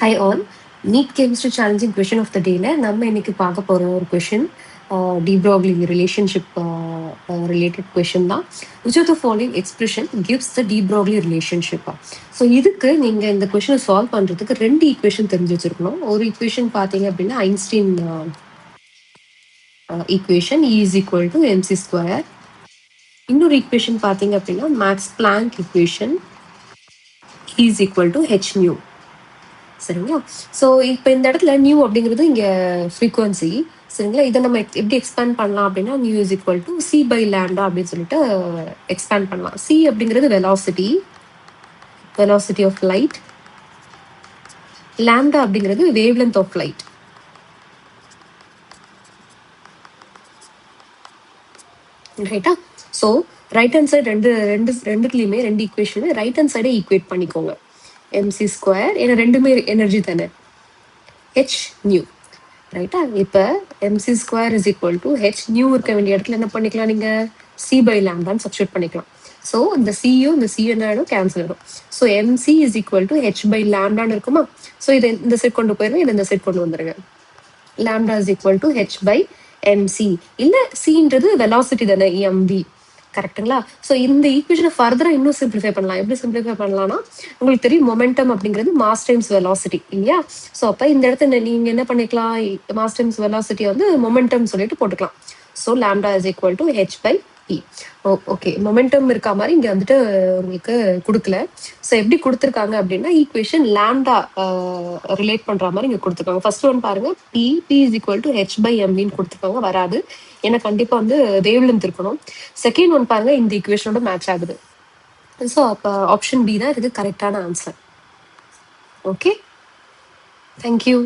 Hi all, NEET Chemistry Challenging Question of the Day நம்ம இன்னைக்கு பார்க்க போற ஒரு question de Broglie relationship related question தான். Which of the following expression gives the de Broglie relationship? So இதுக்கு நீங்க இந்த கொஷினை சால்வ் பண்றதுக்கு ரெண்டு ஈக்குவேஷன் தெரிஞ்சு வச்சிருக்கணும். ஒரு ஈக்குவேஷன் பார்த்தீங்க அப்படின்னா Einstein equation E is equal to mc square. இன்னொரு ஈக்குவேஷன் பார்த்தீங்க அப்படின்னா Max Planck equation E is equal to h nu. சரிங்களா? ஸோ இப்போ இந்த இடத்துல நியூ அப்படிங்கிறது இங்கே ஃப்ரீக்வன்சி. சரிங்களா? இதை நம்ம எப்படி எக்ஸ்பேண்ட் பண்ணலாம் அப்படின்னா nu is equal to c by lambda அப்படின்னு சொல்லிட்டு எக்ஸ்பேண்ட் பண்ணலாம். சி அப்படிங்கிறது வெலாசிட்டி ஆஃப் லைட். லேண்டா அப்படிங்கிறது வேவ் லென்த் ஆஃப் லைட். ரைட்டா? ஸோ ரைட் ஹேண்ட் சைடு ரெண்டுத்துலையுமே ரெண்டு ஈக்குவேஷன் ரைட் ஹேண்ட் சைடை ஈக்குவேட் பண்ணிக்கோங்க. mc ஸ்கொயர் ஏன்னா ரெண்டுமே எனர்ஜி தானே. H nu. ரைட்டா? இப்போ mc square is equal to h nu இருக்க வேண்டிய இடத்துல என்ன பண்ணிக்கலாம் நீங்கள் சி பை லேண்டான்னு சப்ஸ்டியூட் பண்ணிக்கலாம். ஸோ இந்த சியும் இந்த சி என்ன ஆகிடும் கேன்சல் ஆகிடும். So mc is equal to h by லேண்டான்னு இருக்குமா? ஸோ இதை இந்த சைட் கொண்டு போயிருங்க, இதை இந்த சைட் கொண்டு வந்துருங்க. Lambda is equal to h by mc. இல்லை சின்றது வெலாசிட்டி தானே எம்வி. கரெக்டுங்களா? ஸோ இந்த ஈக்குவேஷனை ஃபர்தராக இன்னும் சிம்பிளிஃபை பண்ணலாம். எப்படி சிம்பிளிஃபை பண்ணலாம்னா உங்களுக்கு தெரியும் மொமெண்டம் அப்படிங்கிறது மாஸ் டைம்ஸ் வெலாசிட்டி இல்லையா? ஸோ அப்போ இந்த இடத்துல நீங்கள் என்ன பண்ணிக்கலாம், மாஸ் டைம்ஸ் வெலாசிட்டியை வந்து மொமெண்டம் சொல்லிட்டு போட்டுக்கலாம். So lambda is equal to h by e. Okay, momentum இருக்கா மாதிரி இங்கே வந்துட்டு உங்களுக்கு கொடுக்கல. ஸோ எப்படி கொடுத்துருக்காங்க அப்படின்னா ஈக்குவேஷன் லேம்டா ரிலேட் பண்ணுற மாதிரி இங்கே கொடுத்துருக்காங்க. ஃபர்ஸ்ட் ஒன் பாருங்க, p is equal to h by எம்வின்னு கொடுத்துருக்காங்க. வராது, ஏன்னா கண்டிப்பாக வந்து வேவ் லென்த் இருக்கணும். செகண்ட் ஒன் பாருங்க, இந்த ஈக்குவேஷனோட மேட்ச் ஆகுது. ஸோ அப்போ ஆப்ஷன் பி தான் இதுக்கு கரெக்டான ஆன்சர். Okay, thank you.